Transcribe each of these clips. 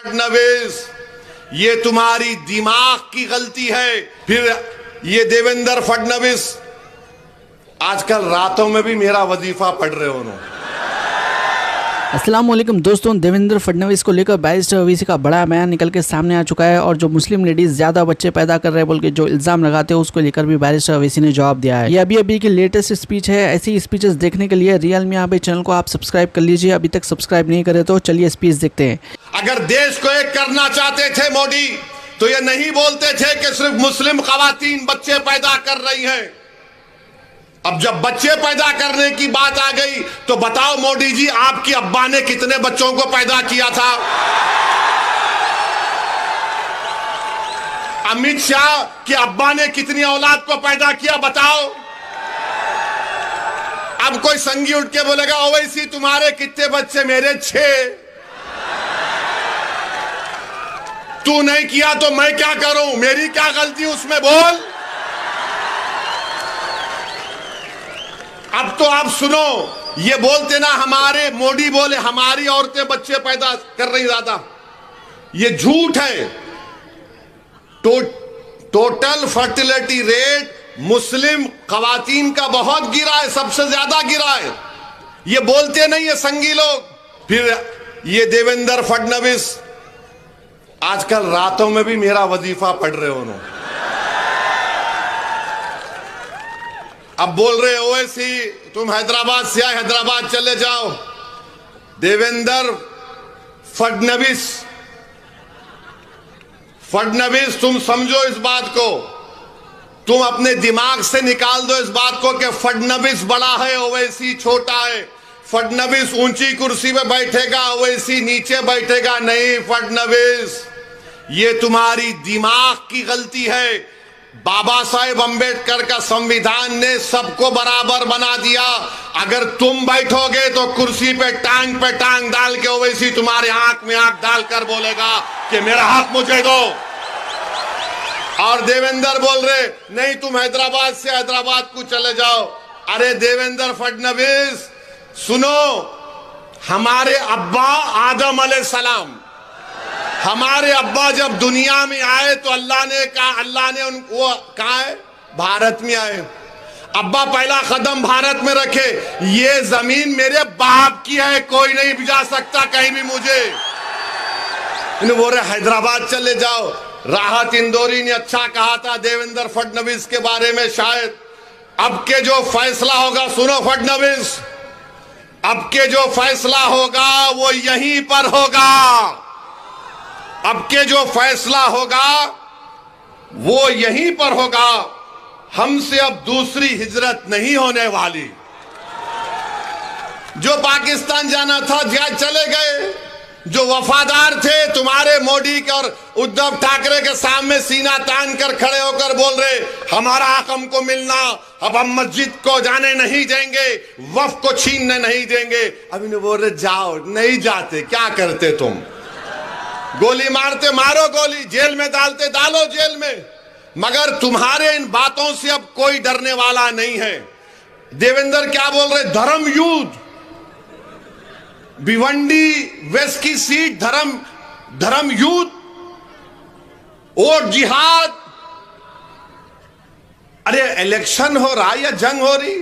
फडणवीस, ये तुम्हारी दिमाग की गलती है। फिर ये देवेंद्र फडणवीस आजकल रातों में भी मेरा वजीफा पढ़ रहे हो। अस्सलाम वालेकुम दोस्तों, देवेंद्र फडणवीस को लेकर बैरिस्टर ओवैसी का बड़ा बयान निकल के सामने आ चुका है और जो मुस्लिम लेडीज ज़्यादा बच्चे पैदा कर रहे हैं बोल के जो इल्ज़ाम लगाते हैं उसको लेकर भी बैरिस्टर ओवैसी ने जवाब दिया है। ये अभी की लेटेस्ट स्पीच है। ऐसी स्पीचेस देखने के लिए रियल मियां भाई चैनल को आप सब्सक्राइब कर लीजिए। अभी तक सब्सक्राइब नहीं करे तो चलिए स्पीच देखते हैं। अगर देश को एक करना चाहते थे मोदी, तो ये नहीं बोलते थे कि सिर्फ मुस्लिम खवातीन बच्चे पैदा कर रही हैं। अब जब बच्चे पैदा करने की बात आ गई तो बताओ मोदी जी, आपकी अब्बा ने कितने बच्चों को पैदा किया था? अमित शाह के अब्बा ने कितनी औलाद को पैदा किया बताओ? अब कोई संगी उठ के बोलेगा ओवैसी तुम्हारे कितने बच्चे? मेरे 6। तू नहीं किया तो मैं क्या करूं? मेरी क्या गलती उसमें? बोल। अब तो आप सुनो, ये बोलते ना हमारे मोदी बोले हमारी औरतें बच्चे पैदा कर रही ज्यादा, ये झूठ है। टोटल फर्टिलिटी रेट मुस्लिम खवातीन का बहुत गिरा है, सबसे ज्यादा गिरा है। ये बोलते नहीं है संगी लोग। फिर ये देवेंद्र फडणवीस आजकल रातों में भी मेरा वजीफा पढ़ रहे हो। अब बोल रहे ओवैसी तुम हैदराबाद से आए, हैदराबाद चले जाओ। देवेंद्र फडणवीस तुम समझो इस बात को, तुम अपने दिमाग से निकाल दो इस बात को कि फडणवीस बड़ा है, ओवैसी छोटा है। फडणवीस ऊंची कुर्सी पे बैठेगा, ओवैसी नीचे बैठेगा। नहीं फडणवीस, ये तुम्हारी दिमाग की गलती है। बाबा साहेब अंबेडकर का संविधान ने सबको बराबर बना दिया। अगर तुम बैठोगे तो कुर्सी पे टांग डाल के ओवैसी तुम्हारे आंख में आंख डालकर बोलेगा कि मेरा हक मुझे दो। और देवेंद्र बोल रहे नहीं तुम हैदराबाद से हैदराबाद को चले जाओ। अरे देवेंद्र फडणवीस सुनो, हमारे अब्बा आदम अलैहिस्सलाम, हमारे अब्बा जब दुनिया में आए तो अल्लाह ने उनको कहा है भारत में आए। अब्बा पहला कदम भारत में रखे। ये जमीन मेरे बाप की है, कोई नहीं भिजा सकता कहीं भी मुझे। इन्हें बोल रहे हैदराबाद चले जाओ। राहत इंदौरी ने अच्छा कहा था देवेंद्र फडणवीस के बारे में। शायद अब के जो फैसला होगा, सुनो फडणवीस, अब के जो फैसला होगा वो यहीं पर होगा। अब के जो फैसला होगा वो यहीं पर होगा। हमसे अब दूसरी हिजरत नहीं होने वाली। जो पाकिस्तान जाना था चले गए। जो वफादार थे तुम्हारे मोदी के और उद्धव ठाकरे के सामने सीना तान कर खड़े होकर बोल रहे हमारा हक हमको मिलना, अब हम मस्जिद को जाने नहीं देंगे, वक्फ को छीनने नहीं देंगे। अब इन्हें बोल रहे जाओ, नहीं जाते। क्या करते तुम? गोली मारते मारो गोली, जेल में डालते डालो जेल में। मगर तुम्हारे इन बातों से अब कोई डरने वाला नहीं है। देवेंद्र क्या बोल रहे? धर्म युद्ध, भिवंडी वेस्ट की सीट धर्म युद्ध, वोट जिहाद। अरे इलेक्शन हो रहा या जंग हो रही?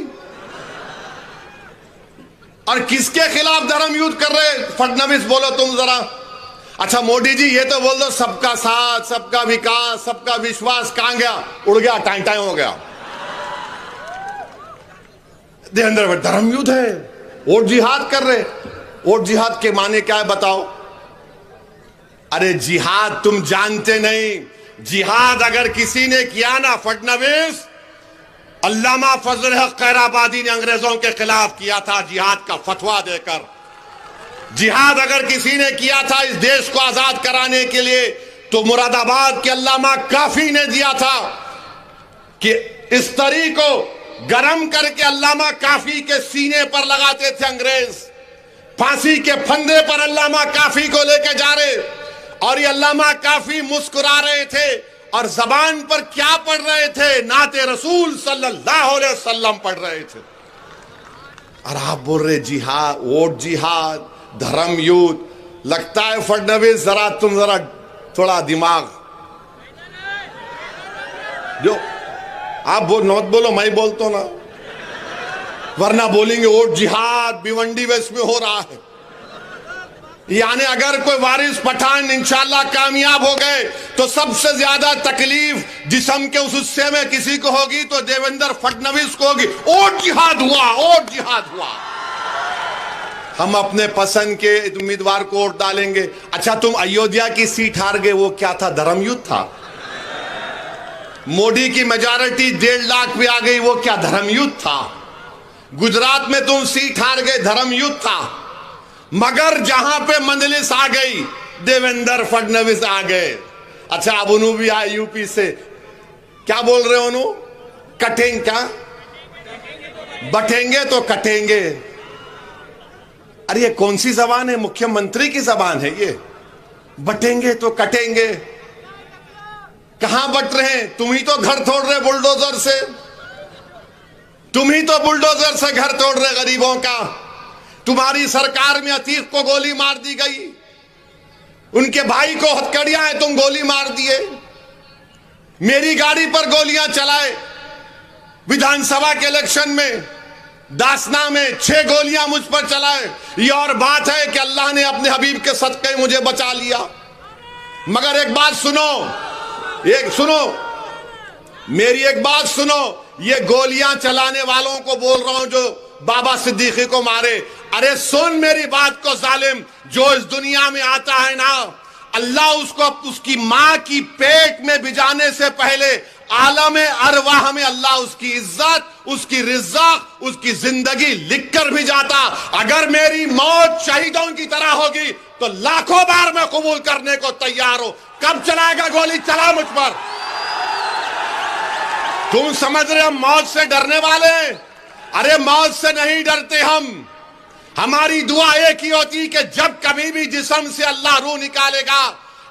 और किसके खिलाफ धर्म युद्ध कर रहे फडणवीस? बोलो तुम जरा। अच्छा मोदी जी ये तो बोल दो सबका साथ, सबका विकास, सबका विश्वास कहां गया? उड़ गया, टाइम हो गया। देवेंद्र धर्म युद्ध है, वोट जिहाद कर रहे। वोट जिहाद के माने क्या है बताओ? अरे जिहाद तुम जानते नहीं। जिहाद अगर किसी ने किया ना फडणवीस, अल्लामा फजल हक खैराबादी ने अंग्रेजों के खिलाफ किया था जिहाद का फतवा देकर। जिहाद अगर किसी ने किया था इस देश को आजाद कराने के लिए तो मुरादाबाद के अल्लामा काफी ने दिया था कि इस तरी को गरम करके अल्लामा काफी के सीने पर लगाते थे अंग्रेज। फांसी के फंदे पर अल्लामा काफी को लेकर जा रहे और ये अल्लामा काफी मुस्कुरा रहे थे और जबान पर क्या पढ़ रहे थे? नाते रसूल सल्लल्लाहु अलैहि वसल्लम पढ़ रहे थे। और आप बोल रहे जिहाद, वोट जिहाद, धर्म युद्ध। लगता है फडणवीस तुम जरा थोड़ा दिमाग जो आप नौत बोलो, मैं बोलता ना, वरना बोलेंगे वोट जिहाद भिवंडी वेस्ट में हो रहा है। यानी अगर कोई वारिस पठान इंशाल्लाह कामयाब हो गए तो सबसे ज्यादा तकलीफ जिस्म के उस हिस्से में किसी को होगी तो देवेंद्र फडणवीस को होगी। वोट जिहाद हुआ, वोट जिहाद हुआ। हम अपने पसंद के उम्मीदवार को वोट डालेंगे। अच्छा, तुम अयोध्या की सीट हार गए, वो क्या था? धर्म युद्ध था। मोदी की मेजॉरिटी 1.5 लाख पे आ गई, वो क्या धर्म युद्ध था? गुजरात में तुम सीट हार गए, धर्म युद्ध था। मगर जहां पे मंजलिस आ गई, देवेंद्र फडणवीस आ गए। अच्छा, अब उन्होंने भी आए यूपी से, क्या बोल रहे हो उन्होंने? कटेंगे क्या? बटेंगे तो कटेंगे। अरे ये कौन सी जबान है? मुख्यमंत्री की जबान है ये। बटेंगे तो कटेंगे। कहां बट रहे हैं? तुम ही तो घर तोड़ रहे बुलडोजर से, तुम ही तो बुलडोजर से घर तोड़ रहे गरीबों का। तुम्हारी सरकार में अतीक को गोली मार दी गई, उनके भाई को हथकड़ियां है, तुम गोली मार दिए। मेरी गाड़ी पर गोलियां चलाए विधानसभा के इलेक्शन में, दासना में 6 गोलियां मुझ पर चलाए। ये और बात है कि अल्लाह ने अपने हबीब के सदक़े मुझे बचा लिया। मगर एक बात सुनो, मेरी एक बात सुनो, ये गोलियां चलाने वालों को बोल रहा हूं जो बाबा सिद्दीकी को मारे। अरे सुन मेरी बात को जालिम, जो इस दुनिया में आता है ना, अल्लाह उसको उसकी मां की पेट में भिजाने से पहले आलम अरवाह में अल्लाह उसकी इज्जत, उसकी रिज़्क़, उसकी जिंदगी लिख कर भी जाता। अगर मेरी मौत शहीदों की तरह होगी तो लाखों बार मैं कबूल करने को तैयार हूं। कब चलाएगा गोली? चला मुझ पर। तुम समझ रहे हम मौत से डरने वाले? अरे मौत से नहीं डरते हम। हमारी दुआ एक ही होती कि जब कभी भी जिस्म से अल्लाह रूह निकालेगा,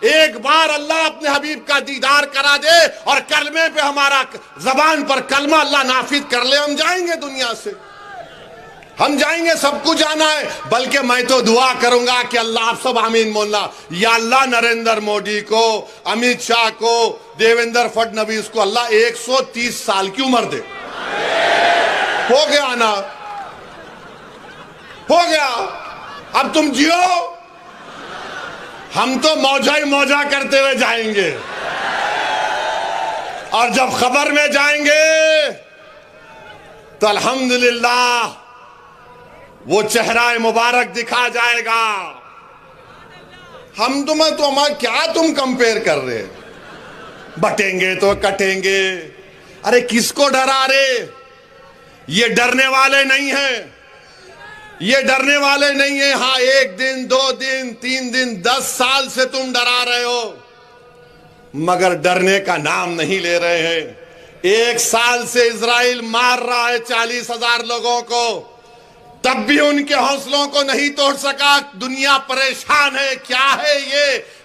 एक बार अल्लाह अपने हबीब का दीदार करा दे और कलमे पे हमारा जबान पर कलमा अल्लाह नाफिज कर ले, हम जाएंगे दुनिया से, हम जाएंगे। सबको जाना है। बल्कि मैं तो दुआ करूंगा कि अल्लाह, आप सब आमीन बोलना, या अल्लाह नरेंद्र मोदी को, अमित शाह को, देवेंद्र फडणवीस को अल्लाह 130 साल की उम्र दे। हो गया ना, हो गया। अब तुम जियो, हम तो मौजा ही मौजा करते हुए जाएंगे। और जब खबर में जाएंगे तो अल्हम्दुलिल्लाह वो चेहरा मुबारक दिखा जाएगा। हम तुम्हें तो हमारा क्या तुम कंपेयर कर रहे? बटेंगे तो कटेंगे। अरे किसको डरा रे? ये डरने वाले नहीं हैं, ये डरने वाले नहीं है। हाँ, 1 दिन 2 दिन 3 दिन 10 साल से तुम डरा रहे हो, मगर डरने का नाम नहीं ले रहे हैं। 1 साल से इजराइल मार रहा है 40,000 लोगों को, तब भी उनके हौसलों को नहीं तोड़ सका। दुनिया परेशान है। क्या है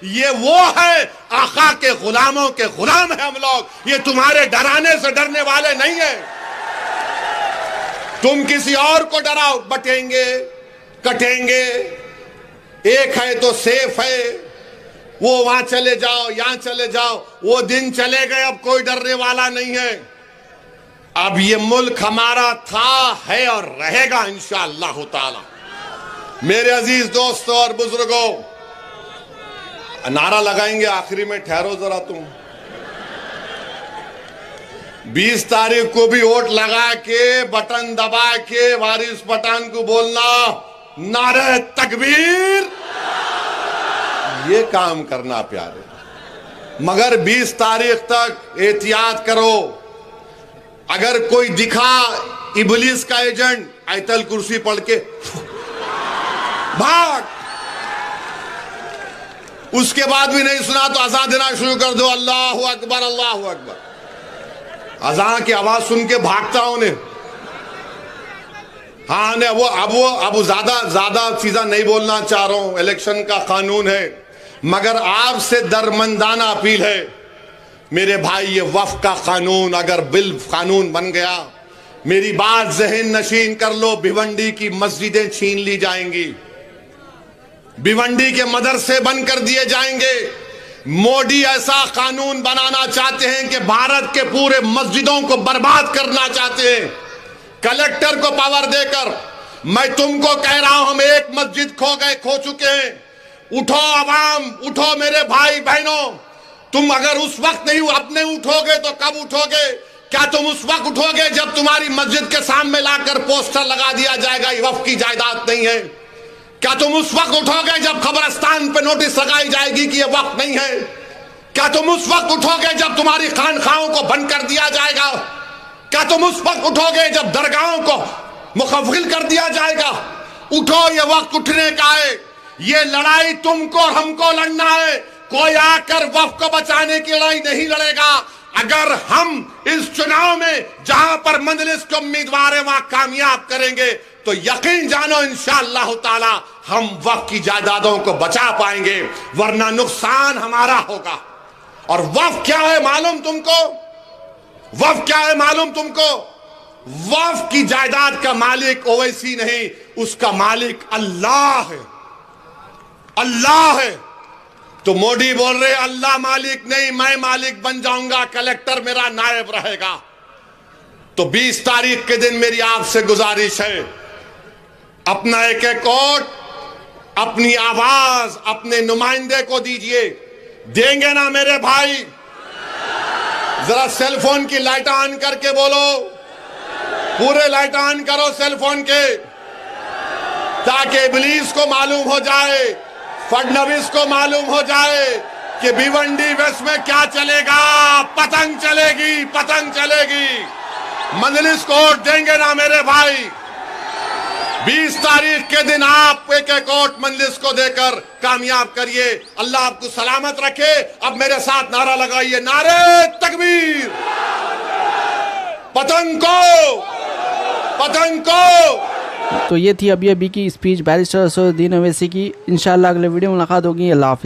ये वो है आका के गुलामों के गुलाम है हम लोग। ये तुम्हारे डराने से डरने वाले नहीं है। तुम किसी और को डराओ, बटेंगे कटेंगे। एक है तो सेफ है, वो वहां चले जाओ, यहां चले जाओ। वो दिन चले गए, अब कोई डरने वाला नहीं है। अब ये मुल्क हमारा था, है और रहेगा इंशाअल्लाह ताला। मेरे अजीज दोस्तों और बुजुर्गों, नारा लगाएंगे आखिरी में, ठहरो जरा तुम। 20 तारीख को भी वोट लगा के, बटन दबा के वारिस पठान को बोलना नारे तकबीर, ये काम करना प्यारे। मगर 20 तारीख तक एहतियात करो। अगर कोई दिखा इबलीस का एजेंट, आयतल कुर्सी पढ़ के भाग। उसके बाद भी नहीं सुना तो अज़ान देना शुरू कर दो, अल्लाहु अकबर अल्लाहु अकबर। अज़ान की आवाज सुन के भागता हूं ने। हाँ ने अब ज्यादा चीज़ा नहीं बोलना चाह रहा हूं, इलेक्शन का कानून है। मगर आपसे दरमंदाना अपील है मेरे भाई, ये वक्फ का कानून अगर बिल कानून बन गया, मेरी बात ज़हन नशीन कर लो, भिवंडी की मस्जिदें छीन ली जाएंगी। भिवंडी के मदरसे बंद कर दिए जाएंगे। मोदी ऐसा कानून बनाना चाहते हैं कि भारत के पूरे मस्जिदों को बर्बाद करना चाहते हैं, कलेक्टर को पावर देकर। मैं तुमको कह रहा हूं, हम एक मस्जिद खो चुके हैं। उठो अवाम, उठो मेरे भाई बहनों। तुम अगर उस वक्त नहीं अपने उठोगे तो कब उठोगे? क्या तुम उस वक्त उठोगे जब तुम्हारी मस्जिद के सामने लाकर पोस्टर लगा दिया जाएगा ये वक्फ की जायदाद नहीं है? क्या तुम उस वक्त उठोगे जब कब्रिस्तान पे नोटिस लगाई जाएगी कि ये वक्त नहीं है? क्या तुम उस वक्त उठोगे जब तुम्हारी खानखाहों को बंद कर दिया जाएगा? क्या तुम उस वक्त उठोगे जब दरगाहों को मुखफिल कर दिया जाएगा? उठो, ये वक्त उठने का है। ये लड़ाई तुमको और हमको लड़ना है। कोई आकर वक्फ को बचाने की लड़ाई नहीं लड़ेगा। अगर हम इस चुनाव में जहां पर मजलिस के उम्मीदवार है वहां कामयाब करेंगे तो यकीन जानो इंशाअल्लाह ताला हम वक्फ की जायदादों को बचा पाएंगे, वरना नुकसान हमारा होगा। और वक्फ क्या है मालूम तुमको? वक्फ क्या है मालूम तुमको? वक्फ की जायदाद का मालिक ओवैसी नहीं, उसका मालिक अल्लाह है। अल्लाह है। तो मोदी बोल रहे अल्लाह मालिक नहीं, मैं मालिक बन जाऊंगा, कलेक्टर मेरा नायब रहेगा। तो 20 तारीख के दिन मेरी आपसे गुजारिश है, अपना एक वोट, अपनी आवाज अपने नुमाइंदे को दीजिए। देंगे ना मेरे भाई? जरा सेलफोन की लाइट ऑन करके बोलो, पूरे लाइट ऑन करो सेलफोन के, ताकि इब्लीस को मालूम हो जाए, फडणवीस को मालूम हो जाए कि भिवंडी वेस्ट में क्या चलेगा। पतंग चलेगी, पतंग चलेगी। मजलिस को वोट देंगे ना मेरे भाई? 20 तारीख के दिन आप एक वोट मजलिस को देकर कामयाब करिए। अल्लाह आपको सलामत रखे। अब मेरे साथ नारा लगाइए, नारे तकबीर, पतंग को, पतंग को। तो ये थी अभी की स्पीच बैरिस्टर असदुद्दीन ओवैसी की। इंशाल्लाह अगले वीडियो में मुलाकात होगी। अल्लाह हाफिज़।